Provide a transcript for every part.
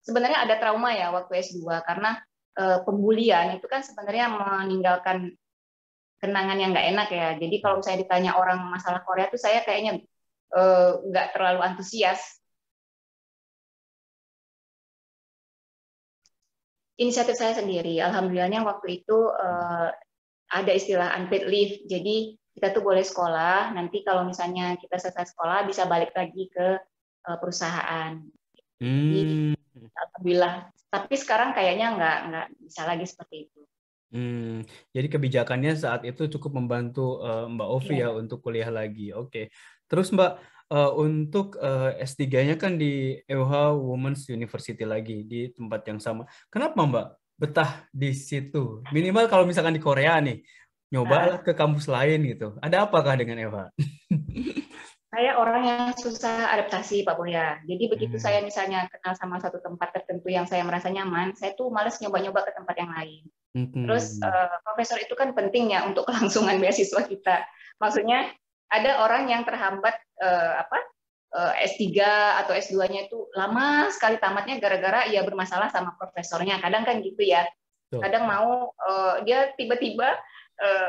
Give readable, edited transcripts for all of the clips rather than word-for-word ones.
sebenarnya ada trauma ya waktu S2 karena pembulian itu kan sebenarnya meninggalkan kenangan yang nggak enak ya. Jadi kalau misalnya ditanya orang masalah Korea tuh saya kayaknya nggak terlalu antusias. Inisiatif saya sendiri. Alhamdulillahnya waktu itu ada istilah unpaid leave. Jadi kita tuh boleh sekolah. Nanti kalau misalnya kita selesai sekolah bisa balik lagi ke perusahaan. Jadi alhamdulillah. Tapi sekarang kayaknya nggak bisa lagi seperti itu. Jadi kebijakannya saat itu cukup membantu Mbak Ovi ya Iya. untuk kuliah lagi. Oke. Terus Mbak, untuk S3-nya kan di EUH Women's University lagi di tempat yang sama. Kenapa Mbak betah di situ? Minimal kalau misalkan di Korea nih, nyobalah Nah, ke kampus lain gitu. Ada apakah dengan EUH? saya orang yang susah adaptasi, Pak Boya. Jadi begitu Hmm. saya misalnya kenal sama satu tempat tertentu yang saya merasa nyaman, saya tuh males nyoba-nyoba ke tempat yang lain. Terus Hmm. profesor itu kan penting ya untuk kelangsungan beasiswa kita. Maksudnya ada orang yang terhambat S3 atau S2-nya itu lama sekali tamatnya gara-gara ia bermasalah sama profesornya. Kadang kan gitu ya. Tuh. Kadang mau dia tiba-tiba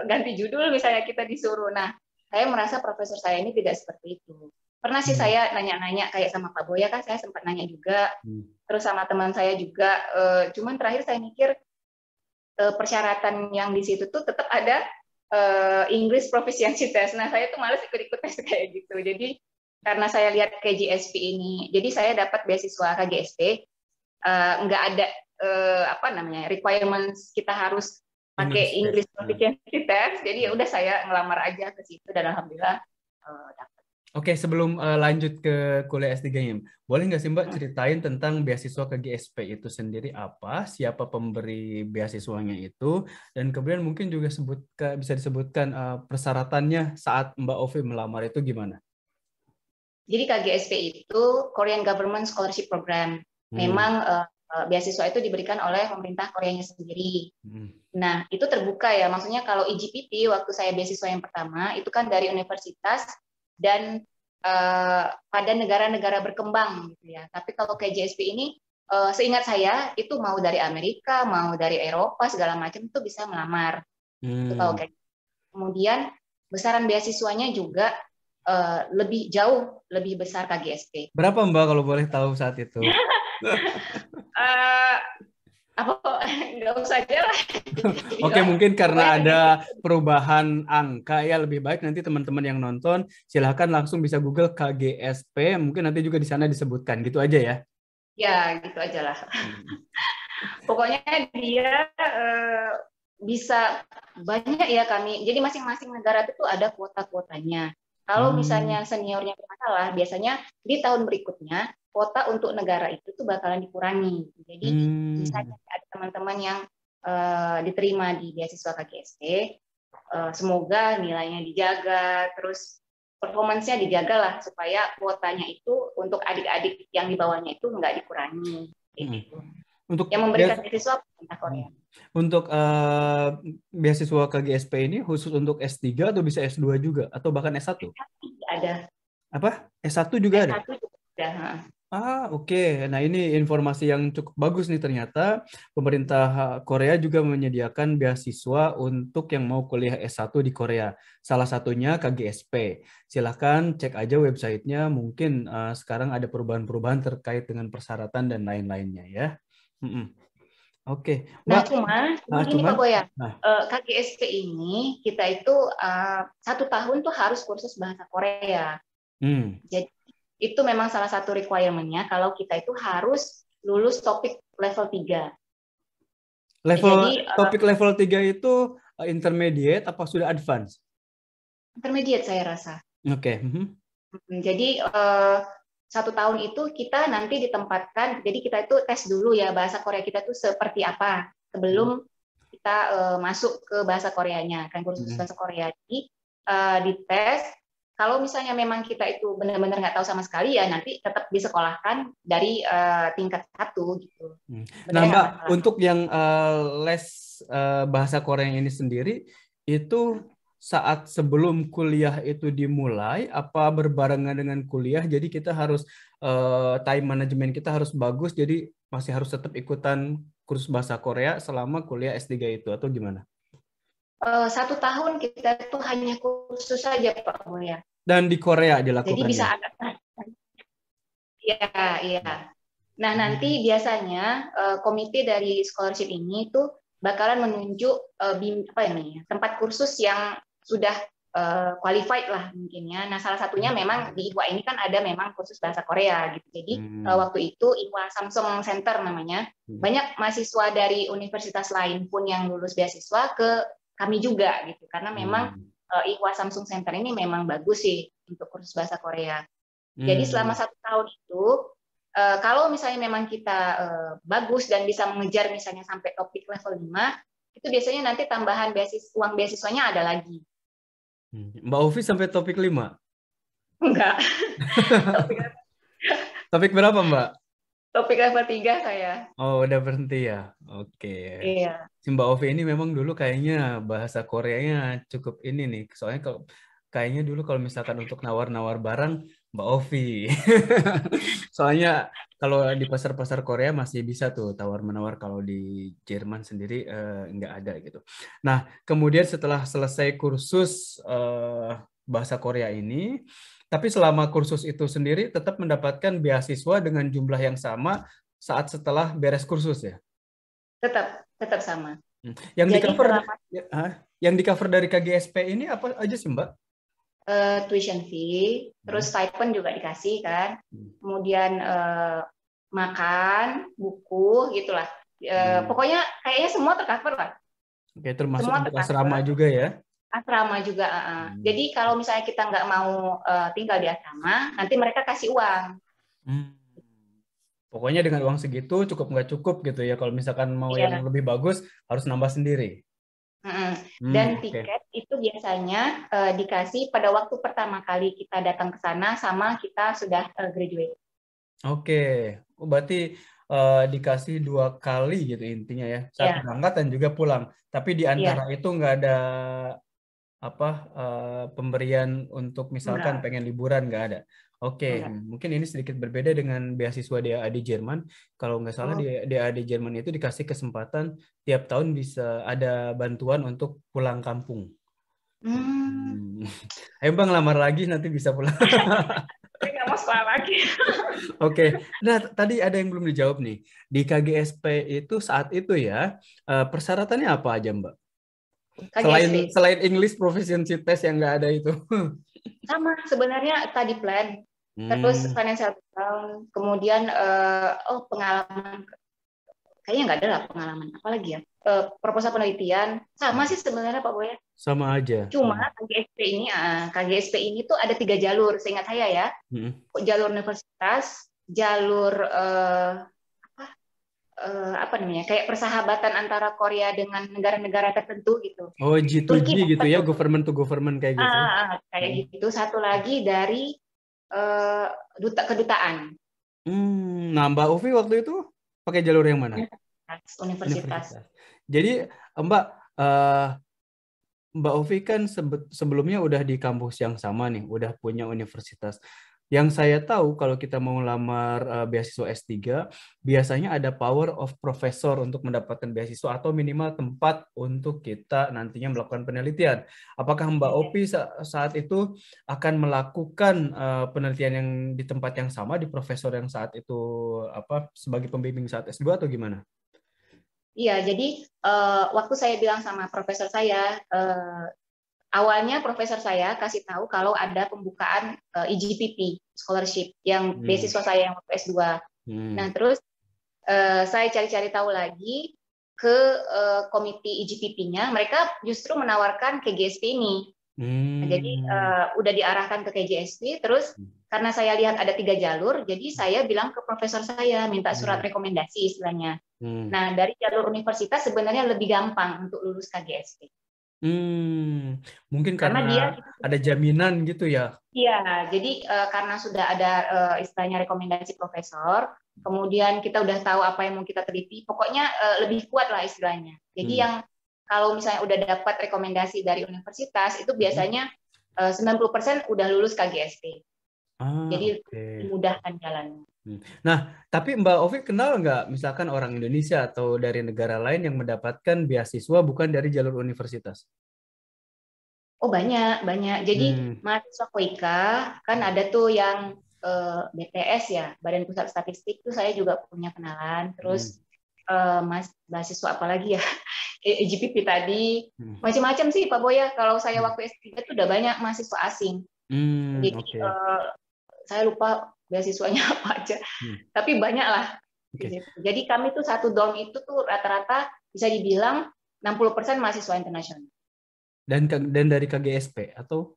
ganti judul misalnya kita disuruh. Nah, saya merasa profesor saya ini tidak seperti itu. Pernah sih Hmm. saya nanya-nanya kayak sama Pak Boya kan saya sempat nanya juga. Hmm. Terus sama teman saya juga. Cuman terakhir saya mikir persyaratan yang di situ tuh tetap ada English Proficiency Test. Nah, saya tuh malas ikut-ikut tes kayak gitu. Jadi karena saya lihat KGSP ini, jadi saya dapat beasiswa KGSP, nggak ada requirements kita harus pakai English test. English Proficiency Test. Jadi ya udah saya ngelamar aja ke situ dan alhamdulillah dapat. Oke, sebelum lanjut ke kuliah S3-nya, boleh nggak sih Mbak ceritain tentang beasiswa ke GSP itu sendiri apa, siapa pemberi beasiswanya itu, dan kemudian mungkin juga bisa disebutkan persyaratannya saat Mbak Ovi melamar itu gimana? Jadi KGSP itu Korean Government Scholarship Program. Hmm. Memang beasiswa itu diberikan oleh pemerintah Koreanya sendiri. Hmm. Nah, itu terbuka ya. Maksudnya kalau EGPT waktu saya beasiswa yang pertama itu kan dari universitas dan pada negara-negara berkembang gitu ya. Tapi kalau KJSP ini seingat saya itu mau dari Amerika, mau dari Eropa segala macam itu bisa melamar. Itu kalau Hmm. kayak kemudian besaran beasiswanya juga lebih jauh lebih besar KGSP. Berapa Mbak kalau boleh tahu saat itu? uh, apa nggak usah aja lah. Oke, mungkin karena Pokoknya ada KGSP. perubahan angka ya lebih baik nanti teman-teman yang nonton silahkan langsung bisa Google KGSP, mungkin nanti juga di sana disebutkan gitu aja ya. Ya gitu aja lah. Hmm. Pokoknya dia bisa banyak ya kami. Jadi masing-masing negara itu ada kuota-kuotanya. Kalau misalnya Hmm. seniornya bermasalah, biasanya di tahun berikutnya kuota untuk negara itu tuh bakalan dikurangi. Jadi Hmm. misalnya ada teman-teman yang diterima di beasiswa KGSP, semoga nilainya dijaga, terus performance-nya dijaga lah supaya kuotanya itu untuk adik-adik yang di bawahnya itu nggak dikurangi. Hmm. Gitu. Untuk Yang memberikan beasiswa pemerintah Korea. untuk beasiswa KGSP ini khusus untuk S3 atau bisa S2 juga atau bahkan S1? Ada Apa? S1 juga ada? S1 juga ada. Oke. Nah, ini informasi yang cukup bagus nih ternyata. Pemerintah Korea juga menyediakan beasiswa untuk yang mau kuliah S1 di Korea. Salah satunya KGSP. Silahkan cek aja websitenya. Mungkin sekarang ada perubahan-perubahan terkait dengan persyaratan dan lain-lainnya ya. Mm-mm. Oke, Nah, Mbak. cuman ini Cuman, Pak Boya, nah, KGSP ini kita itu 1 tahun tuh harus kursus bahasa Korea. hmm, Jadi itu memang salah satu requirement-nya kalau kita itu harus lulus topik level 3. level Jadi topik level 3 itu intermediate apa sudah advance? intermediate saya rasa. Oke. Jadi 1 tahun itu kita nanti ditempatkan, jadi kita itu tes dulu ya bahasa Korea kita tuh seperti apa sebelum kita masuk ke bahasa Koreanya, kan kursus Mhm. bahasa Korea. Jadi dites, kalau misalnya memang kita itu benar-benar nggak tahu sama sekali ya nanti tetap disekolahkan dari tingkat 1 gitu. Nah, Sebenarnya Mbak, nggak masalah. untuk yang les bahasa Korea yang ini sendiri, itu saat sebelum kuliah itu dimulai, apa berbarengan dengan kuliah? Jadi kita harus time management kita harus bagus. Jadi masih harus tetap ikutan kursus bahasa Korea selama kuliah S3 itu atau gimana? 1 tahun kita itu hanya kursus saja Pak Boya. Dan di Korea Jadi bisa dilakukannya? adaptasi. Iya, iya. Nah, Hmm. nanti biasanya komite dari scholarship ini tuh bakalan menunjuk apa ini, tempat kursus yang sudah qualified lah mungkin ya. Nah, salah satunya memang di IWA ini kan ada memang kursus bahasa Korea gitu. Jadi Hmm. waktu itu IWA Samsung Center namanya. Banyak mahasiswa dari universitas lain pun yang lulus beasiswa ke kami juga gitu. Karena memang Hmm. IWA Samsung Center ini memang bagus sih untuk kursus bahasa Korea. Jadi selama Hmm. 1 tahun itu, kalau misalnya memang kita bagus dan bisa mengejar misalnya sampai topik level 5, itu biasanya nanti tambahan uang beasiswanya ada lagi. Mbak Ovi sampai topik 5. Enggak, topik, Topik berapa, Mbak? topik level 3 saya. Oh, udah berhenti ya? Oke. Iya. Si Mbak Ovi ini memang dulu kayaknya bahasa Koreanya cukup ini nih. Soalnya kalau kayaknya dulu kalau misalkan untuk nawar-nawar barang, Mbak Ovi. Soalnya kalau di pasar-pasar Korea masih bisa tuh tawar-menawar, kalau di Jerman sendiri nggak ada gitu. Nah, kemudian setelah selesai kursus bahasa Korea ini, tapi selama kursus itu sendiri tetap mendapatkan beasiswa dengan jumlah yang sama saat setelah beres kursus ya. Tetap sama. Yang di Jadi cover selama yang di cover dari KGSP ini apa aja sih, Mbak? tuition fee, Hmm. terus stipend juga dikasih kan, kemudian makan, buku, gitulah. Hmm. Pokoknya kayaknya semua tercover lah. Oke, termasuk Semua untuk asrama tercover. juga ya. Asrama juga. Hmm. Jadi kalau misalnya kita nggak mau tinggal di asrama, nanti mereka kasih uang. Hmm. Pokoknya dengan uang segitu cukup nggak cukup gitu ya. Kalau misalkan mau yang Iya. lebih bagus harus nambah sendiri. Dan Oke. tiket itu biasanya dikasih pada waktu pertama kali kita datang ke sana sama kita sudah graduate. Oke. Oh, berarti dikasih 2 kali gitu intinya ya. Saat Ya, berangkat dan juga pulang. Tapi di antara iya, itu nggak ada apa pemberian untuk misalkan enggak, pengen liburan, nggak ada. Oke, enggak. mungkin ini sedikit berbeda dengan beasiswa DAAD Jerman. Kalau nggak salah di Oh, DAAD Jerman itu dikasih kesempatan tiap tahun bisa ada bantuan untuk pulang kampung. hmm, Hmm. Ayo Bang, lamar lagi nanti bisa pulang. saya nggak mau sekolah lagi. Oke, nah tadi ada yang belum dijawab nih. Di KGSP itu saat itu ya, persyaratannya apa aja Mbak? Selain KGSP selain English Proficiency Test yang nggak ada itu. sama sebenarnya tadi plan, terus Hmm. financial background, kemudian pengalaman, kayaknya nggak ada lah pengalaman apalagi ya. Proposal penelitian sama sih sebenarnya Pak Boya. Sama aja. Cuma KGSP ini tuh ada 3 jalur, seingat saya ya. Hmm. Jalur universitas, jalur apa namanya, kayak persahabatan antara Korea dengan negara-negara tertentu gitu. Oh, G2G Turki gitu dapat ya, tuh. government to government kayak gitu. Kayak Hmm. gitu. Satu lagi dari eh, kedutaan. Nah, Mbak Ufi waktu itu pakai jalur yang mana? Universitas. Universitas. Jadi, Mbak, eh, Mbak Ufi kan sebelumnya udah di kampus yang sama nih, udah punya universitas. Yang saya tahu kalau kita mau lamar beasiswa S3, biasanya ada power of professor untuk mendapatkan beasiswa atau minimal tempat untuk kita nantinya melakukan penelitian. Apakah Mbak Opi saat itu akan melakukan penelitian yang di tempat yang sama, di profesor yang saat itu apa sebagai pembimbing saat S2 atau gimana? Iya, jadi waktu saya bilang sama profesor saya, awalnya profesor saya kasih tahu kalau ada pembukaan EGPP scholarship yang Hmm. beasiswa saya yang waktu S2. Nah, Hmm. terus saya cari-cari tahu lagi ke komite EGPP-nya, mereka justru menawarkan KGSP ini. Nah, jadi Hmm. udah diarahkan ke KGSP, terus karena saya lihat ada 3 jalur, jadi saya bilang ke profesor saya, minta surat Hmm. rekomendasi istilahnya. Hmm. Nah, dari jalur universitas sebenarnya lebih gampang untuk lulus KGSP. Mungkin Karena karena dia ada jaminan gitu ya. iya, jadi karena sudah ada istilahnya rekomendasi profesor, kemudian kita udah tahu apa yang mau kita teliti, pokoknya lebih kuat lah istilahnya. Jadi Hmm. yang kalau misalnya udah dapat rekomendasi dari universitas, itu Hmm. biasanya 90% udah lulus KGSP. Ah, Jadi oke. dimudahkan jalannya. Nah, tapi Mbak Ovi kenal nggak misalkan orang Indonesia atau dari negara lain yang mendapatkan beasiswa bukan dari jalur universitas? Oh banyak, banyak. Jadi Hmm. mahasiswa Koika kan ada tuh yang BTS ya, Badan Pusat Statistik tuh saya juga punya kenalan. Hmm. Terus mahasiswa apa lagi ya? GPP tadi, Hmm. macam-macam sih Pak Boya. Kalau saya waktu S3 itu udah banyak mahasiswa asing. Hmm. Jadi Oke. saya lupa beasiswanya apa aja, Hmm. tapi banyak lah di Oke. situ. Jadi kami tuh satu dorm itu tuh rata-rata bisa dibilang 60% mahasiswa internasional. Dan dari KGSP atau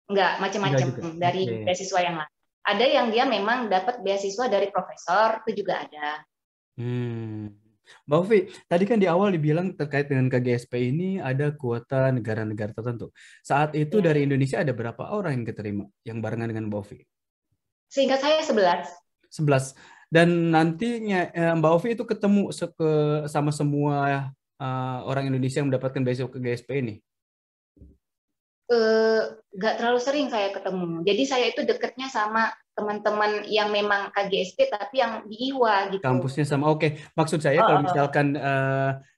Enggak, enggak macam-macam juga? dari Oke. beasiswa yang lain. Ada yang dia memang dapat beasiswa dari profesor, itu juga ada. Hmm. Mbak Ovi, tadi kan di awal dibilang terkait dengan KGSP ini ada kuota negara-negara tertentu. Saat itu Ya. dari Indonesia ada berapa orang yang keterima yang barengan dengan Mbak Ovi? Seingat saya 11. 11. Dan nantinya Mbak Ovi itu ketemu sama semua orang Indonesia yang mendapatkan beasiswa KGSP ini. Nggak terlalu sering saya ketemu. Jadi saya itu deketnya sama teman-teman yang memang KGSP tapi yang di IWA gitu. Kampusnya sama. Oke, maksud saya Oh, kalau oh. misalkan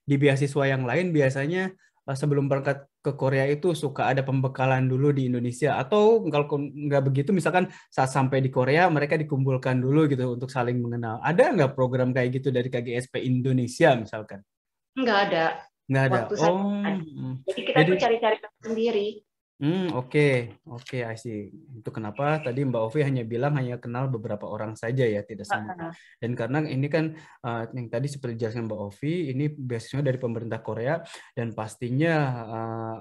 di beasiswa yang lain biasanya sebelum berangkat ke Korea itu suka ada pembekalan dulu di Indonesia atau kalau nggak begitu misalkan saat sampai di Korea mereka dikumpulkan dulu gitu untuk saling mengenal. Ada nggak program kayak gitu dari KGSP Indonesia misalkan? Nggak ada. Nggak ada. Waktu saya Oh, ada. Jadi kita jadi tuh cari-cari sendiri. oke, oke, I see. Itu kenapa tadi Mbak Ovi hanya bilang hanya kenal beberapa orang saja ya, tidak semua. Dan karena ini kan yang tadi seperti dijelaskan Mbak Ovi, ini beasiswa dari pemerintah Korea dan pastinya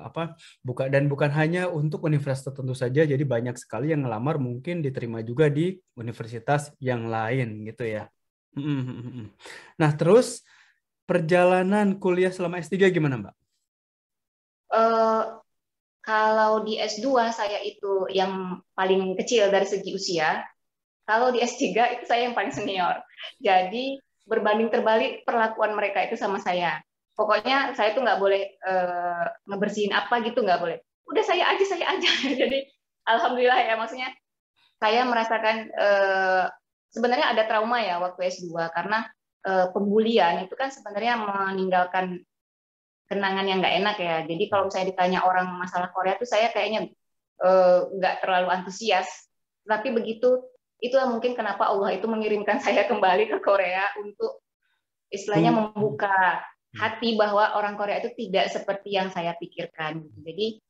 apa bukan hanya untuk universitas tertentu saja, jadi banyak sekali yang ngelamar mungkin diterima juga di universitas yang lain gitu ya. Nah, terus perjalanan kuliah selama S3 gimana, Mbak? Eh, Kalau di S2 saya itu yang paling kecil dari segi usia. Kalau di S3 itu saya yang paling senior. Jadi berbanding terbalik perlakuan mereka itu sama saya. Pokoknya saya tuh nggak boleh ngebersihin apa gitu, nggak boleh. Udah saya aja, saya aja. Jadi alhamdulillah ya, maksudnya saya merasakan sebenarnya ada trauma ya waktu S2 karena pembulian itu kan sebenarnya meninggalkan kenangan yang nggak enak ya. Jadi kalau misalnya ditanya orang masalah Korea tuh saya kayaknya nggak terlalu antusias. Tapi begitu, itulah mungkin kenapa Allah itu mengirimkan saya kembali ke Korea untuk istilahnya Tung. membuka hati bahwa orang Korea itu tidak seperti yang saya pikirkan. Jadi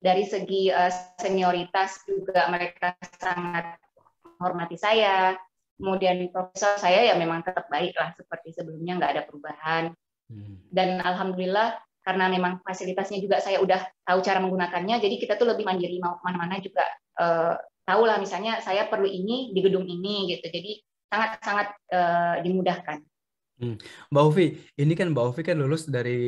dari segi senioritas juga mereka sangat menghormati saya. Kemudian profesor saya ya memang tetap baik lah seperti sebelumnya, nggak ada perubahan. Dan alhamdulillah karena memang fasilitasnya juga saya udah tahu cara menggunakannya, jadi kita tuh lebih mandiri, mau kemana-mana juga tahu lah misalnya saya perlu ini di gedung ini gitu, jadi sangat-sangat dimudahkan. Mbak Ovi, ini kan Mbak Ovi kan lulus dari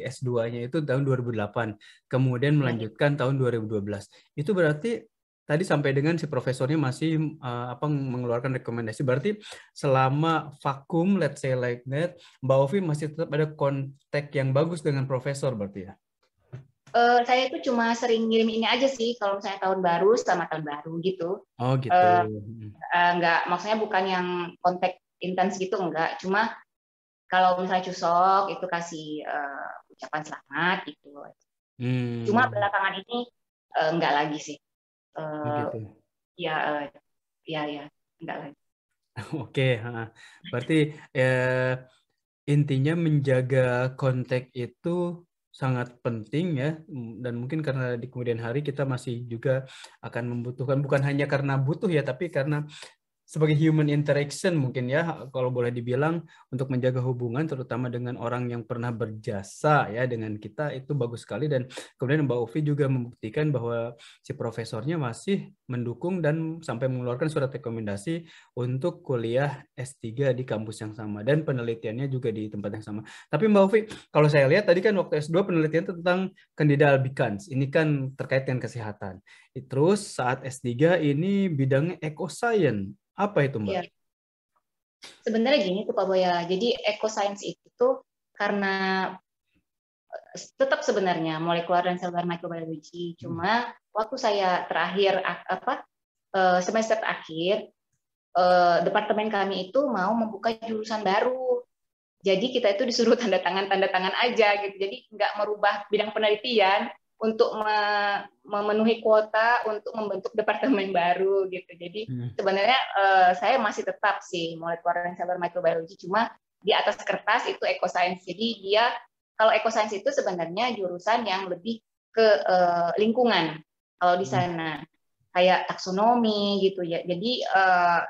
S2-nya itu tahun 2008, kemudian Ya. melanjutkan tahun 2012. Itu berarti tadi sampai dengan si profesornya masih mengeluarkan rekomendasi. Berarti selama vakum, let's say like that, Mbak Ovi masih tetap ada kontak yang bagus dengan profesor berarti ya? Saya itu cuma sering ngirim ini aja sih kalau misalnya tahun baru sama tahun baru gitu. Oh gitu. Eh, Nggak, maksudnya bukan yang kontak intens gitu, enggak. Cuma kalau misalnya cusok itu kasih ucapan selamat gitu. Cuma Hmm. belakangan ini enggak lagi sih. Oh Eh, gitu. ya, ya, ya, enggak lagi. Oke, berarti eh, intinya menjaga kontak itu sangat penting ya, dan mungkin karena di kemudian hari kita masih juga akan membutuhkan bukan hanya karena butuh ya, tapi karena sebagai human interaction mungkin ya kalau boleh dibilang untuk menjaga hubungan terutama dengan orang yang pernah berjasa ya dengan kita itu bagus sekali dan kemudian Mbak Ufi juga membuktikan bahwa si profesornya masih mendukung dan sampai mengeluarkan surat rekomendasi untuk kuliah S3 di kampus yang sama dan penelitiannya juga di tempat yang sama. Tapi Mbak Ufi, kalau saya lihat tadi kan waktu S2 penelitian tentang Candida albicans. Ini kan terkait dengan kesehatan. Terus saat S3 ini bidangnya ecoscience. Apa itu, Mbak? Ya, sebenarnya gini tuh Pak Boya. Jadi ecoscience itu tuh karena tetap sebenarnya molekular dan seluler microbiology. Cuma waktu saya terakhir semester akhir departemen kami itu mau membuka jurusan baru. Jadi kita itu disuruh tanda tangan aja gitu. Jadi nggak merubah bidang penelitian untuk memenuhi kuota untuk membentuk departemen baru gitu. Jadi sebenarnya saya masih tetap sih molekular and cellular microbiology, cuma di atas kertas itu ekoscience. Jadi dia kalau ekoscience itu sebenarnya jurusan yang lebih ke lingkungan. Kalau di sana kayak taksonomi gitu ya. Jadi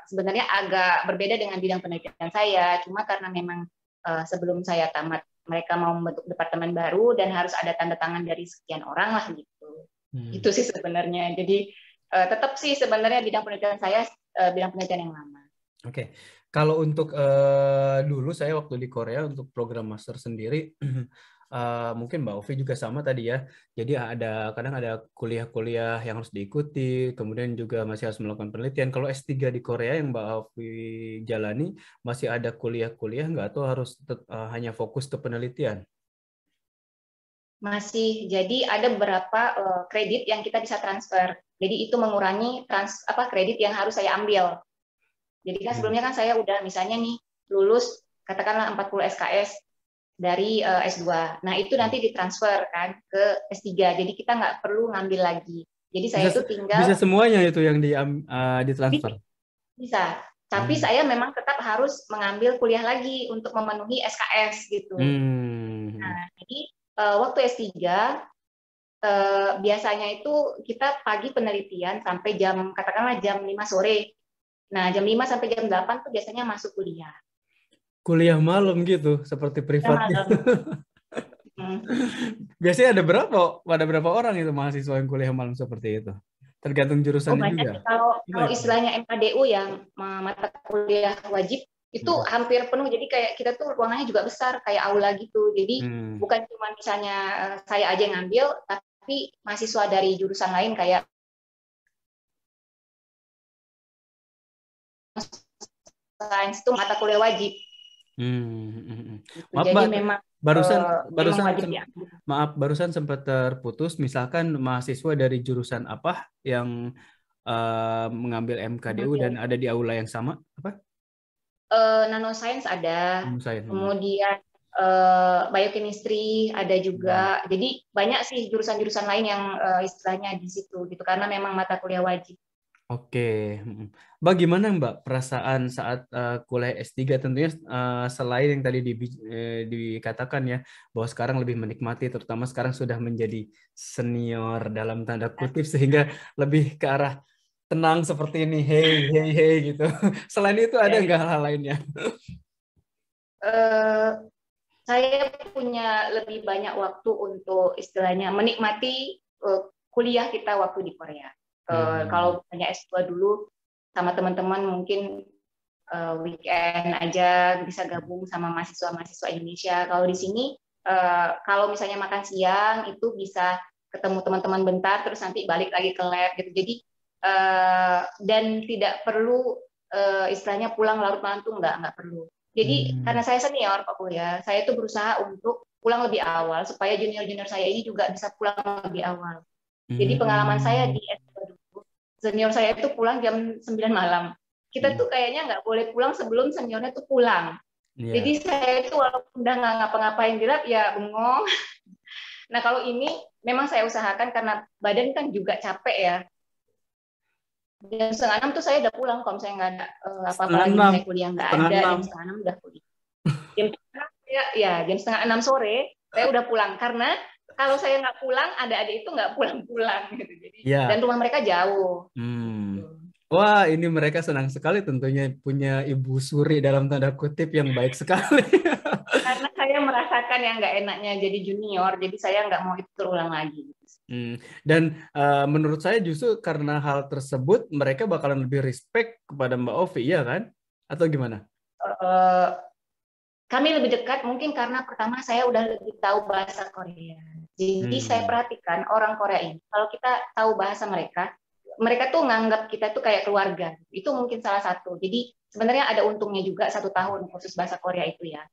sebenarnya agak berbeda dengan bidang penelitian saya. Cuma karena memang sebelum saya tamat mereka mau membentuk departemen baru dan harus ada tanda tangan dari sekian orang lah gitu. Itu sih sebenarnya. Jadi tetap sih sebenarnya bidang penelitian saya bidang penelitian yang lama. Oke. Kalau untuk dulu saya waktu di Korea untuk program master sendiri mungkin Mbak Ovi juga sama tadi ya. Jadi kadang ada kuliah-kuliah yang harus diikuti, kemudian juga masih harus melakukan penelitian. Kalau S3 di Korea yang Mbak Ovi jalani, masih ada kuliah-kuliah nggak atau harus hanya fokus ke penelitian? Masih. Jadi ada beberapa kredit yang kita bisa transfer. Jadi itu mengurangi kredit yang harus saya ambil. Jadi kan sebelumnya kan saya udah misalnya nih lulus katakanlah 40 SKS dari S2. Nah, itu nanti ditransfer kan ke S3. Jadi kita nggak perlu ngambil lagi. Jadi saya itu tinggal bisa semuanya itu yang ditransfer. Bisa. Tapi saya memang tetap harus mengambil kuliah lagi untuk memenuhi SKS gitu. Nah, jadi waktu S3 biasanya itu kita pagi penelitian sampai katakanlah jam 5 sore. Nah, jam 5 sampai jam 8 tuh biasanya masuk kuliah. Kuliah malam gitu, seperti privatnya. Biasanya ada berapa orang itu mahasiswa yang kuliah malam seperti itu? Tergantung jurusannya banyak juga. Sih. Kalau istilahnya MKDU yang mata kuliah wajib itu hampir penuh. Jadi kayak kita tuh ruangannya juga besar kayak aula gitu. Jadi bukan cuma misalnya saya aja yang ngambil, tapi mahasiswa dari jurusan lain kayak sains itu mata kuliah wajib. Maaf, jadi Mbak, memang barusan sempat terputus. Misalkan mahasiswa dari jurusan apa yang mengambil MKDU dan ada di aula yang sama? Apa? Nanoscience ada, kemudian biochemistry ada juga. Jadi banyak sih jurusan-jurusan lain yang istilahnya di situ gitu karena memang mata kuliah wajib. Oke, bagaimana Mbak perasaan saat kuliah S3 tentunya selain yang tadi dikatakan ya bahwa sekarang lebih menikmati, terutama sekarang sudah menjadi senior dalam tanda kutip sehingga lebih ke arah tenang seperti ini, hey gitu. Selain itu ada nggak hal lainnya? Saya punya lebih banyak waktu untuk istilahnya menikmati kuliah kita waktu di Korea. Kalau hanya S2 dulu sama teman-teman mungkin weekend aja bisa gabung sama mahasiswa-mahasiswa Indonesia. Kalau di sini kalau misalnya makan siang itu bisa ketemu teman-teman bentar terus nanti balik lagi ke lab gitu. Jadi dan tidak perlu istilahnya pulang larut malam tuh nggak perlu. Jadi karena saya senior Pak Kuya, saya itu berusaha untuk pulang lebih awal supaya junior-junior saya ini juga bisa pulang lebih awal. Jadi pengalaman saya di S2 dulu, senior saya itu pulang jam 9 malam. Kita tuh kayaknya nggak boleh pulang sebelum seniornya tuh pulang. Jadi saya itu walaupun udah nggak ngapa-ngapain di lab ya bengong. Nah kalau ini memang saya usahakan karena badan kan juga capek ya. Jam 5:30 tuh saya udah pulang kalau misalnya nggak ada apa-apa lagi misalnya kuliah nggak ada, jam 5:30 udah kuliah. Jam 5:30 sore saya udah pulang karena kalau saya nggak pulang, adik-adik itu nggak pulang-pulang gitu. Jadi dan rumah mereka jauh. Wah, ini mereka senang sekali tentunya punya Ibu Suri dalam tanda kutip yang baik sekali. Karena saya merasakan yang nggak enaknya jadi junior, jadi saya nggak mau itu terulang lagi. Dan menurut saya justru karena hal tersebut mereka bakalan lebih respect kepada Mbak Ovi, ya kan? Atau gimana? Kami lebih dekat mungkin karena pertama saya udah lebih tahu bahasa Korea. Jadi saya perhatikan orang Korea ini, kalau kita tahu bahasa mereka, mereka tuh nganggap kita tuh kayak keluarga. Itu mungkin salah satu. Jadi sebenarnya ada untungnya juga 1 tahun kursus bahasa Korea itu ya.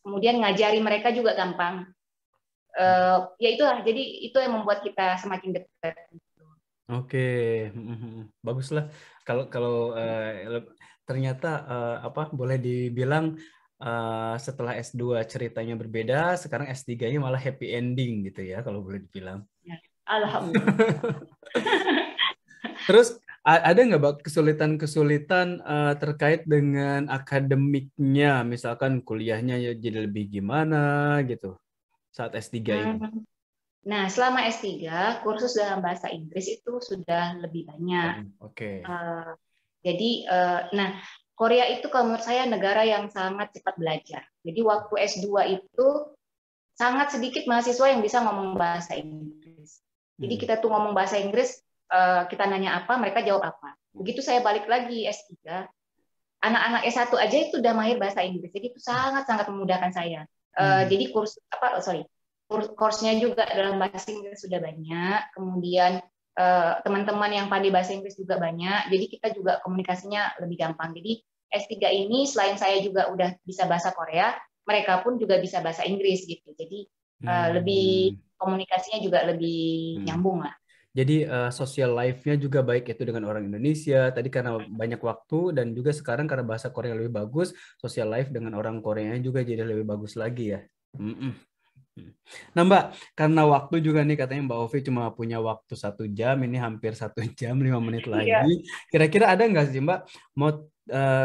Kemudian ngajari mereka juga gampang. Ya itulah. Jadi itu yang membuat kita semakin dekat. Oke, baguslah. Kalau ternyata boleh dibilang setelah S2 ceritanya berbeda, sekarang S3-nya malah happy ending gitu ya kalau boleh dibilang. Ya, alhamdulillah. Terus ada nggak Mbak kesulitan-kesulitan terkait dengan akademiknya, misalkan kuliahnya ya jadi lebih gimana gitu saat S3 ini? Nah, selama S3, kursus dalam bahasa Inggris itu sudah lebih banyak. Oke. Nah, Korea itu kalau menurut saya negara yang sangat cepat belajar. Jadi waktu S2 itu sangat sedikit mahasiswa yang bisa ngomong bahasa Inggris. Jadi kita tuh ngomong bahasa Inggris, kita nanya apa, mereka jawab apa. Begitu saya balik lagi S3, anak-anak S1 aja itu udah mahir bahasa Inggris. Jadi itu sangat-sangat memudahkan saya. Jadi course-nya juga dalam bahasa Inggris sudah banyak. Kemudian teman-teman yang pandai bahasa Inggris juga banyak. Jadi kita juga komunikasinya lebih gampang. Jadi S3 ini selain saya juga udah bisa bahasa Korea, mereka pun juga bisa bahasa Inggris gitu. Jadi lebih komunikasinya juga lebih nyambung lah. Jadi social life-nya juga baik itu dengan orang Indonesia. Tadi karena banyak waktu dan juga sekarang karena bahasa Korea lebih bagus, social life dengan orang Koreanya juga jadi lebih bagus lagi ya. Nah Mbak, karena waktu juga nih katanya Mbak Ovi cuma punya waktu 1 jam, ini hampir 1 jam 5 menit lagi. Kira-kira ada nggak sih Mbak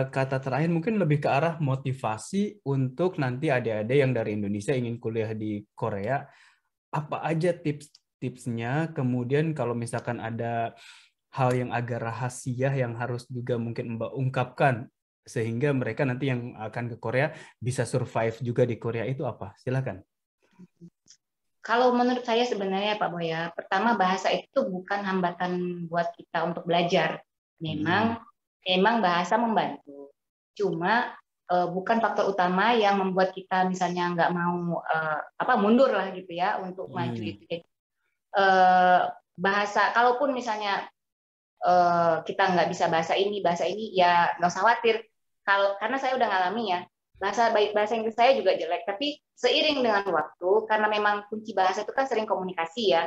kata terakhir mungkin lebih ke arah motivasi untuk nanti adik-adik yang dari Indonesia ingin kuliah di Korea, apa aja tipsnya? Kemudian kalau misalkan ada hal yang agak rahasia yang harus juga mungkin Mbak ungkapkan sehingga mereka nanti yang akan ke Korea bisa survive juga di Korea itu apa? Silakan. Kalau menurut saya sebenarnya Pak Boya, pertama bahasa itu bukan hambatan buat kita untuk belajar. Memang bahasa membantu. Cuma bukan faktor utama yang membuat kita misalnya nggak mau mundur lah gitu ya untuk maju itu. Jadi bahasa, kalaupun misalnya kita nggak bisa bahasa ini ya nggak usah khawatir. Karena saya udah ngalami ya. Bahasa Inggris saya juga jelek, tapi seiring dengan waktu, karena memang kunci bahasa itu kan sering komunikasi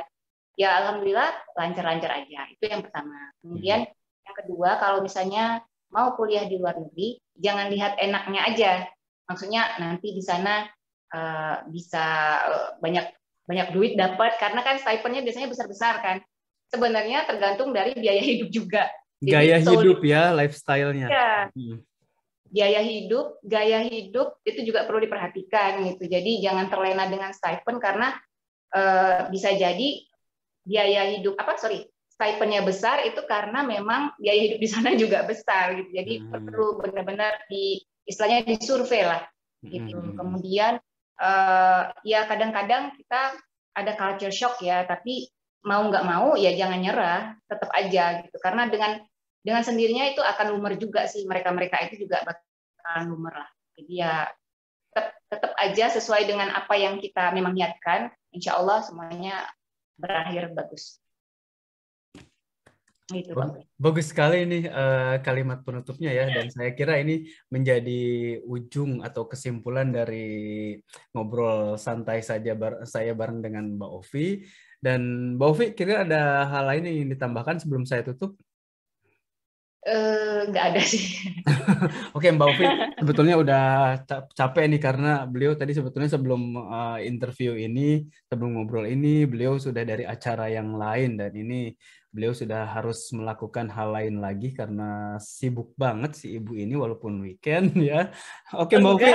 ya alhamdulillah lancar-lancar aja. Itu yang pertama. Kemudian yang kedua, kalau misalnya mau kuliah di luar negeri, jangan lihat enaknya aja. Maksudnya nanti di sana bisa banyak duit dapat, karena kan stipendnya biasanya besar-besar kan. Sebenarnya tergantung dari biaya hidup juga. Gaya hidup ya, lifestyle-nya. Ya. Gaya hidup itu juga perlu diperhatikan gitu. Jadi jangan terlena dengan stipend karena bisa jadi stipendnya besar itu karena memang biaya hidup di sana juga besar gitu. Jadi perlu benar-benar istilahnya disurvei lah gitu. Kemudian ya kadang-kadang kita ada culture shock ya, tapi mau nggak mau ya jangan nyerah, tetap aja gitu. Karena dengan sendirinya itu akan lumer juga sih, mereka itu juga bakalan lumer lah. Jadi ya tetap aja sesuai dengan apa yang kita memang niatkan, insya Allah semuanya berakhir bagus. Gitu, bagus sekali ini kalimat penutupnya ya, dan saya kira ini menjadi ujung atau kesimpulan dari ngobrol santai saja saya bareng dengan Mbak Ovi. Dan Mbak Ovi, kira ada hal lain yang ingin ditambahkan sebelum saya tutup? Nggak ada sih. Oke, Mbak Ovi, sebetulnya udah capek nih karena beliau tadi sebetulnya sebelum interview ini, sebelum ngobrol ini, beliau sudah dari acara yang lain dan ini beliau sudah harus melakukan hal lain lagi karena sibuk banget si ibu ini walaupun weekend ya. Oke, Mbak Ovi.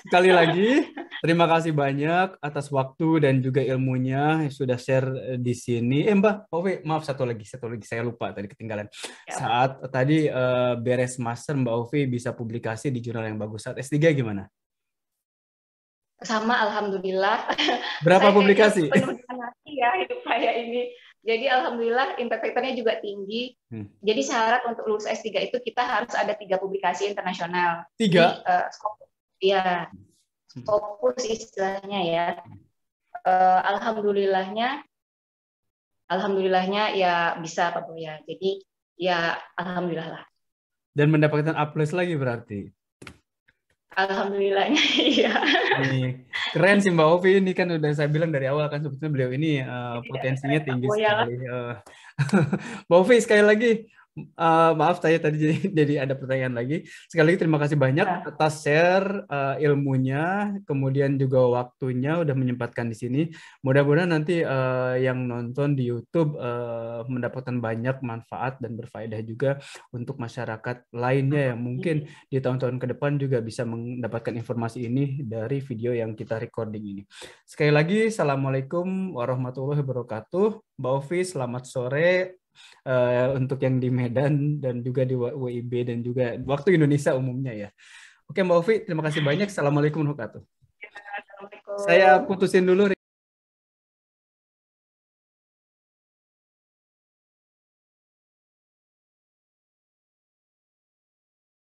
Sekali lagi, terima kasih banyak atas waktu dan juga ilmunya yang sudah share di sini. Mbak Ovi, maaf satu lagi saya lupa tadi ketinggalan. Saat tadi beres master Mbak Ovi bisa publikasi di jurnal yang bagus. Saat S3 gimana? Sama, alhamdulillah. Berapa publikasi? Penuh dengan hati ya hidup saya ini. Jadi alhamdulillah integrasinya juga tinggi. Jadi syarat untuk lulus S3 itu kita harus ada 3 publikasi internasional. 3? Iya, fokus istilahnya ya. Alhamdulillahnya ya bisa Pak Boya. Jadi ya alhamdulillah lah. Dan mendapatkan A+ lagi berarti? Alhamdulillahnya iya. Keren sih Mbak Ovi, ini kan udah saya bilang dari awal kan sebetulnya beliau ini Tidak potensinya keren Pak tinggi Boya lah. sekali. Mbak Ovi sekali lagi, maaf saya tadi jadi ada pertanyaan lagi. Sekali lagi terima kasih banyak Nah, atas share ilmunya, kemudian juga waktunya udah menyempatkan di sini. Mudah-mudahan nanti yang nonton di YouTube mendapatkan banyak manfaat dan berfaedah juga untuk masyarakat lainnya yang mungkin di tahun-tahun ke depan juga bisa mendapatkan informasi ini dari video yang kita recording ini. Sekali lagi, Assalamualaikum warahmatullahi wabarakatuh. Mbak Ovi, selamat sore untuk yang di Medan dan juga di WIB dan juga waktu Indonesia umumnya ya. Oke Mbak Ovi, terima kasih banyak. Assalamualaikum warahmatullahi wabarakatuh. Saya Assalamualaikum. putusin dulu.